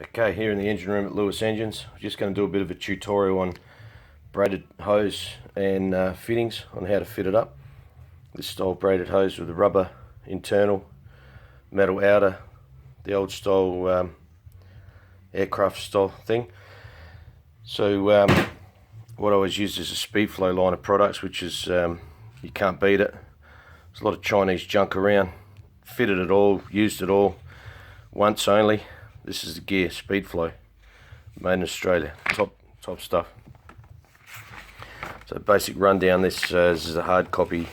Okay, here in the engine room at Lewis Engines, I'm just going to do a bit of a tutorial on braided hose and fittings on how to fit it up. This style braided hose with a rubber internal, metal outer, the old style aircraft style thing. So what I always use is a Speedflow line of products, which is, you can't beat it. There's a lot of Chinese junk around. Fitted it all, used it all, once only. This is the gear, Speedflow, made in Australia, top stuff. So basic rundown, this is a hard copy.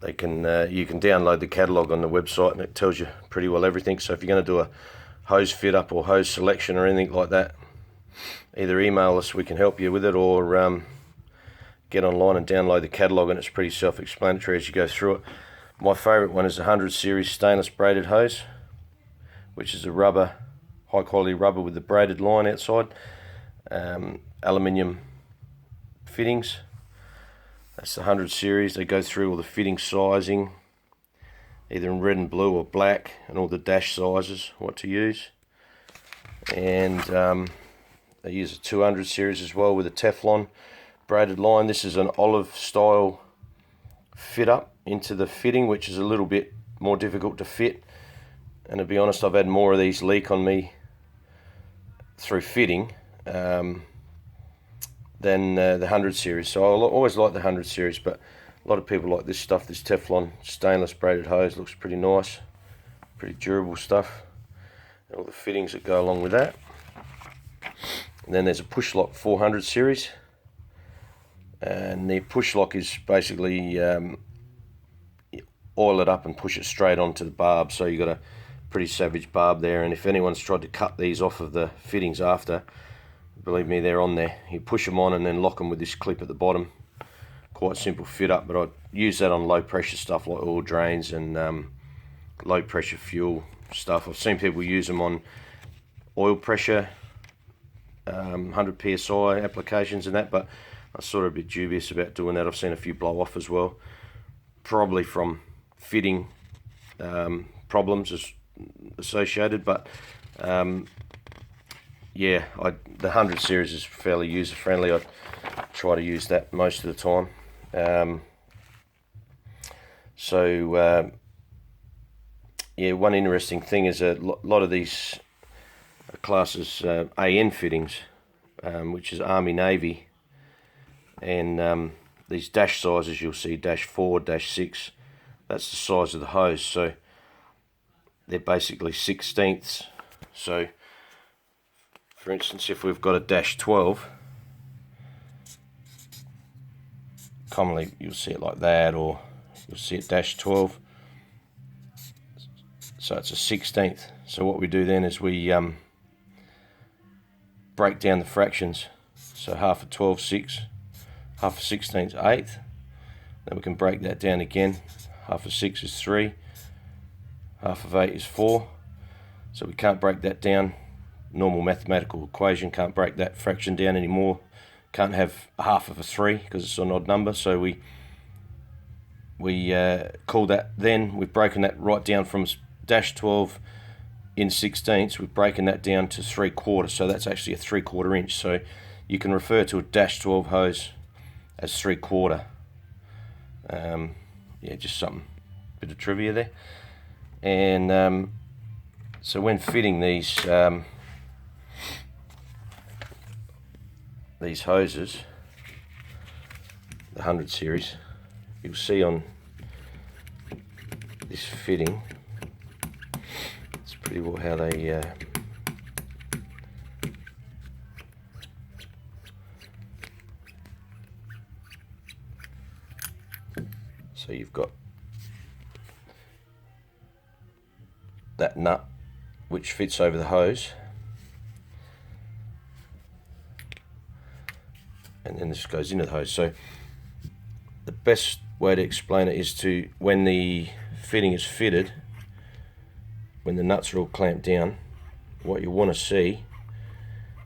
You can download the catalogue on the website and it tells you pretty well everything. So if you're going to do a hose fit up or hose selection or anything like that, either email us, we can help you with it, or get online and download the catalogue, and it's pretty self-explanatory as you go through it. My favourite one is the 100 series stainless braided hose, which is a rubber, high quality rubber with the braided line outside, aluminium fittings. That's the 100 series. They go through all the fitting sizing, either in red and blue or black, and all the dash sizes, what to use. And they use a 200 series as well with a Teflon braided line. This is an olive style fit up into the fitting, which is a little bit more difficult to fit. And to be honest, I've had more of these leak on me through fitting than the 100 series. So I always like the 100 series, but a lot of people like this stuff, this Teflon stainless braided hose. Looks pretty nice, pretty durable stuff. And all the fittings that go along with that. And then there's a push lock 400 series. And the push lock is basically oil it up and push it straight onto the barb. So you got a pretty savage barb there, and if anyone's tried to cut these off of the fittings after, believe me, they're on there. You push them on and then lock them with this clip at the bottom. Quite simple fit up, but I use that on low pressure stuff like oil drains and low pressure fuel stuff. I've seen people use them on oil pressure 100 psi applications and that, but I'm sort of a bit dubious about doing that. I've seen a few blow off as well, probably from fitting problems associated, but yeah, the 100 series is fairly user friendly. I try to use that most of the time. Yeah, one interesting thing is a lot of these classes AN fittings, which is Army Navy, and these dash sizes you'll see, dash 4, dash 6, that's the size of the hose. So they're basically 16ths. So for instance, if we've got a dash 12, commonly you'll see it like that, or you'll see it dash 12. So it's a 16th. So what we do then is we break down the fractions. So half of 12, 6, half of 16 is 8th. Then we can break that down again. Half of 6 is 3. Half of 8 is 4. So we can't break that down. Normal mathematical equation can't break that fraction down anymore. Can't have half of a 3 because it's an odd number. So we call that, then we've broken that right down from dash 12 in 16ths. We've broken that down to 3/4. So that's actually a 3/4 inch. So you can refer to a dash 12 hose as 3/4. Yeah, just something, bit of trivia there. And so when fitting these hoses, the 100 series, you'll see on this fitting, it's pretty well how they so you've got that nut which fits over the hose, and then this goes into the hose. So the best way to explain it is to, when the fitting is fitted, when the nuts are all clamped down, what you want to see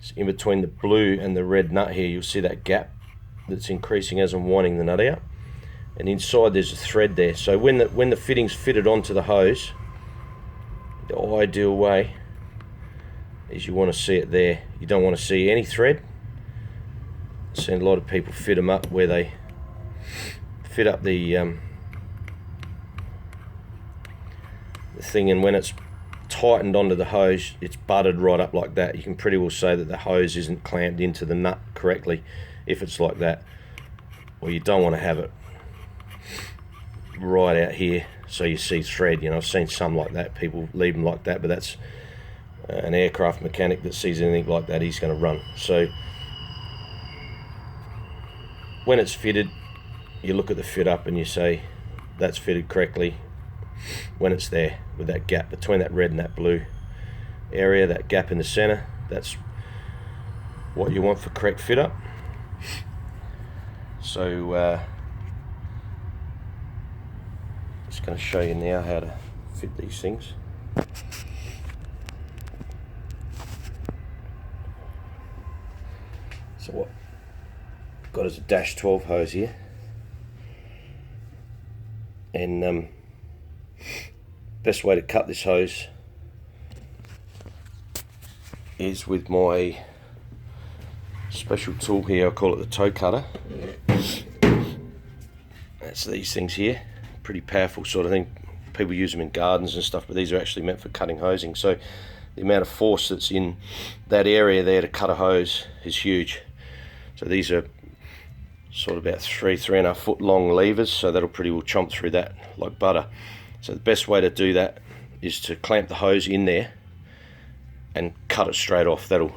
is in between the blue and the red nut here, you'll see that gap that's increasing as I'm winding the nut out, and inside there's a thread there. So when the fitting's fitted onto the hose, the ideal way is you want to see it there. You don't want to see any thread. I've seen a lot of people fit them up where they fit up the thing, and when it's tightened onto the hose, it's butted right up like that. You can pretty well say that the hose isn't clamped into the nut correctly if it's like that. Well, you don't want to have it right out here so you see thread. You know, I've seen some like that, people leave them like that, but that's an aircraft mechanic that sees anything like that, he's going to run. So when it's fitted, you look at the fit up and you say that's fitted correctly. When it's there with that gap between that red and that blue area, that gap in the center, that's what you want for correct fit up. So just going to show you now how to fit these things. So what I've got is a dash 12 hose here, and best way to cut this hose is with my special tool here. I call it the toe cutter. That's these things here, pretty powerful sort of thing. People use them in gardens and stuff, but these are actually meant for cutting hosing. So the amount of force that's in that area there to cut a hose is huge. So these are sort of about 3.5 foot long levers, so that'll pretty well chomp through that like butter. So the best way to do that is to clamp the hose in there and cut it straight off. That'll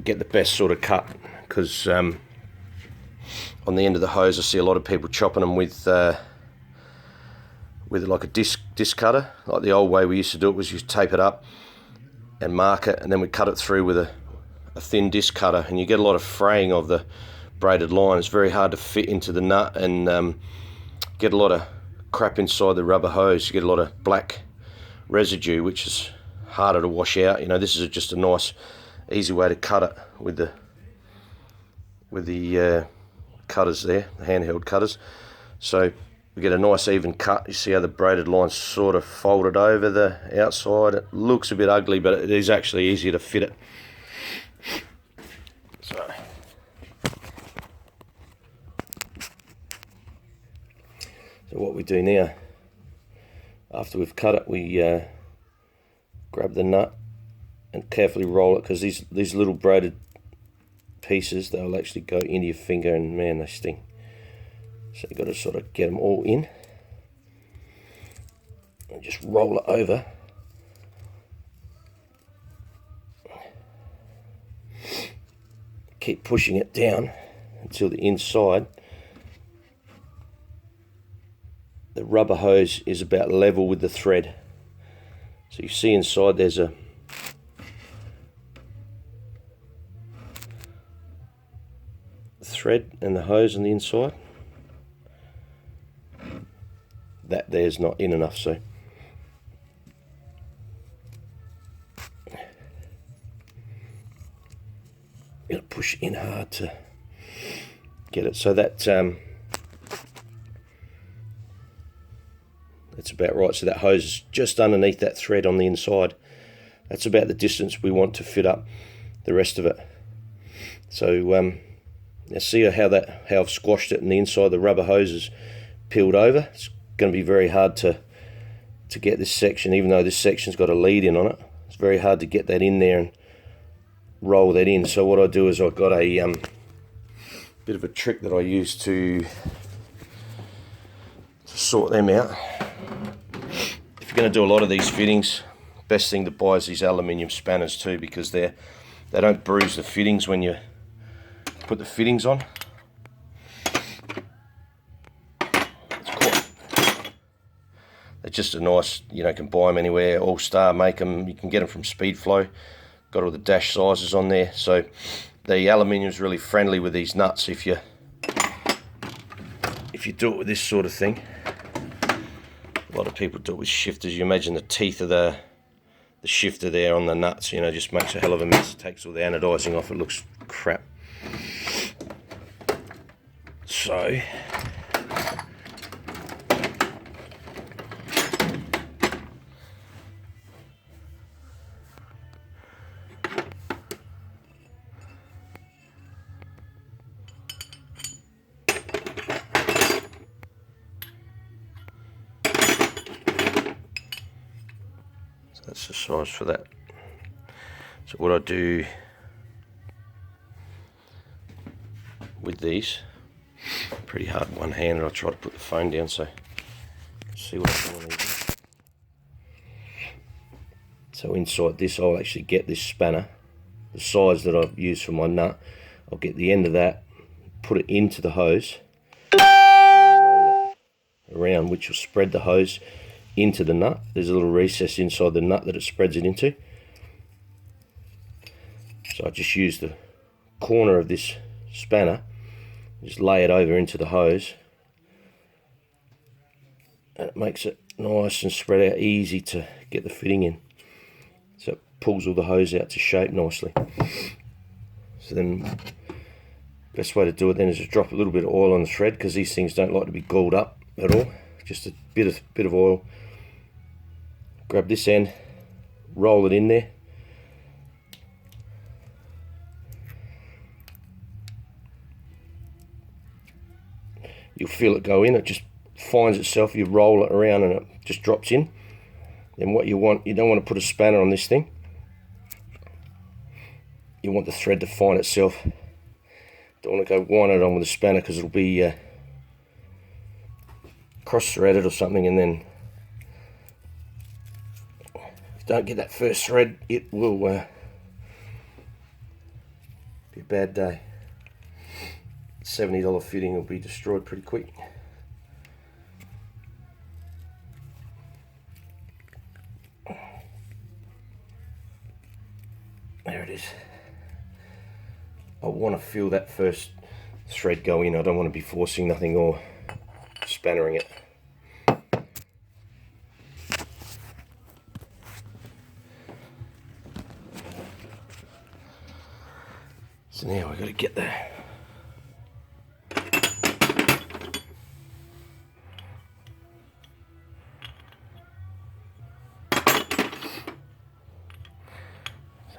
get the best sort of cut, because on the end of the hose I see a lot of people chopping them with like a disc cutter. Like the old way we used to do it was you tape it up and mark it, and then we cut it through with a thin disc cutter, and you get a lot of fraying of the braided line. It's very hard to fit into the nut, and get a lot of crap inside the rubber hose. You get a lot of black residue, which is harder to wash out. You know, this is just a nice easy way to cut it with the cutters there, the handheld cutters. So we get a nice even cut. You see how the braided line's sort of folded over the outside. It looks a bit ugly, but it is actually easier to fit it. So what we do now, after we've cut it, we grab the nut and carefully roll it, because these little braided pieces, they'll actually go into your finger, and man, they sting. So you've got to sort of get them all in and just roll it over. Keep pushing it down until the inside, the rubber hose is about level with the thread. So you see inside there's a thread and the hose on the inside. That there's not in enough, so you gotta push in hard to get it. So that that's about right. So that hose is just underneath that thread on the inside. That's about the distance we want to fit up the rest of it. So now see how I've squashed it, and the inside the rubber hose is peeled over. It's going to be very hard to get this section, even though this section's got a lead in on it. It's very hard to get that in there and roll that in. So what I do is I've got a bit of a trick that I use to sort them out. If you're going to do a lot of these fittings, best thing to buy is these aluminium spanners too, because they don't bruise the fittings when you put the fittings on. They're just a nice, you know, can buy them anywhere. All Star make them. You can get them from Speedflow. Got all the dash sizes on there. So the aluminium is really friendly with these nuts. If you do it with this sort of thing, a lot of people do it with shifters. You imagine the teeth of the shifter there on the nuts. You know, just makes a hell of a mess. It takes all the anodizing off. It looks crap. So So that's the size for that. So what I do with these, pretty hard one-handed. I try to put the phone down so see what I'm doing here. So inside this I'll actually get this spanner, the size that I've used for my nut. I'll get the end of that, put it into the hose, roll it around, which will spread the hose into the nut. There's a little recess inside the nut that it spreads it into. So I just use the corner of this spanner, just lay it over into the hose, and it makes it nice and spread out, easy to get the fitting in. So it pulls all the hose out to shape nicely. So then best way to do it then is to drop a little bit of oil on the thread, because these things don't like to be galled up at all. Just a bit of oil. Grab this end, roll it in there. You'll feel it go in. It just finds itself. You roll it around and it just drops in. Then what you want, you don't want to put a spanner on this thing. You want the thread to find itself. Don't want to go wind it on with a spanner, because it'll be cross-threaded or something, and then if you don't get that first thread, it will be a bad day. $70 fitting will be destroyed pretty quick. There it is. I want to feel that first thread go in. I don't want to be forcing nothing or spannering it. So now we've got to get there.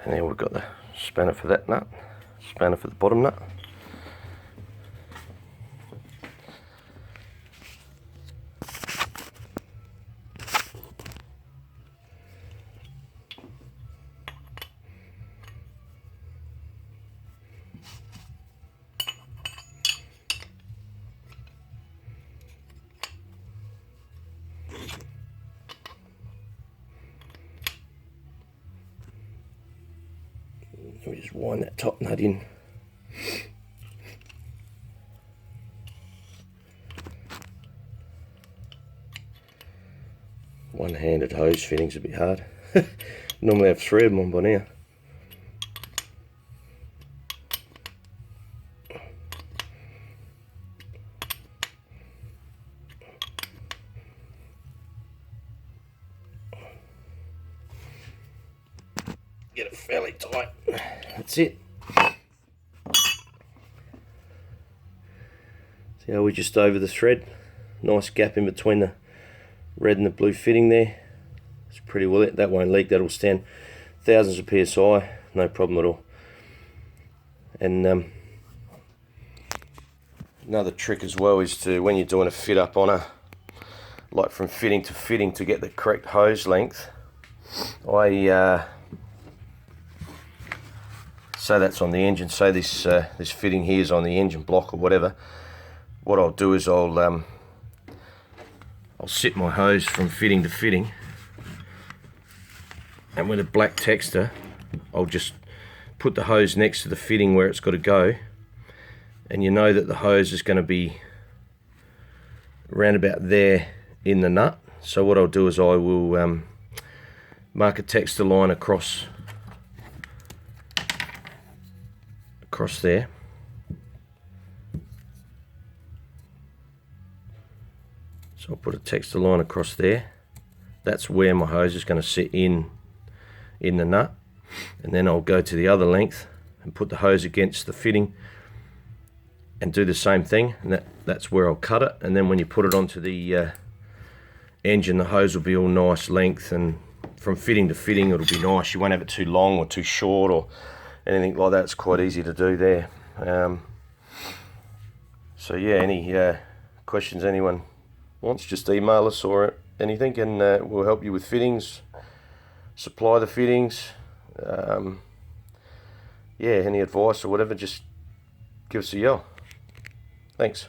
And now we've got the spanner for that nut, spanner for the bottom nut. Let me just wind that top nut in. One-handed hose fitting's a bit hard. Normally I have three of them on by now. Get it fairly tight. That's it. See how we're just over the thread? Nice gap in between the red and the blue fitting there. It's pretty well it. That won't leak. That'll stand thousands of PSI. No problem at all. And another trick as well is to, when you're doing a fit up on a, like from fitting to fitting, to get the correct hose length, say that's on the engine, say this this fitting here is on the engine block or whatever. What I'll do is I'll sit my hose from fitting to fitting, and with a black texter I'll just put the hose next to the fitting where it's got to go, and you know that the hose is going to be around about there in the nut. So what I'll do is I will mark a texter line across there. So I'll put a texter line across there. That's where my hose is going to sit in the nut, and then I'll go to the other length and put the hose against the fitting and do the same thing, and that's where I'll cut it. And then when you put it onto the engine, the hose will be all nice length, and from fitting to fitting it'll be nice. You won't have it too long or too short or anything like that. It's quite easy to do there. So yeah, any questions anyone wants, just email us or anything, and we'll help you with fittings supply the fittings. Yeah, any advice or whatever, just give us a yell. Thanks.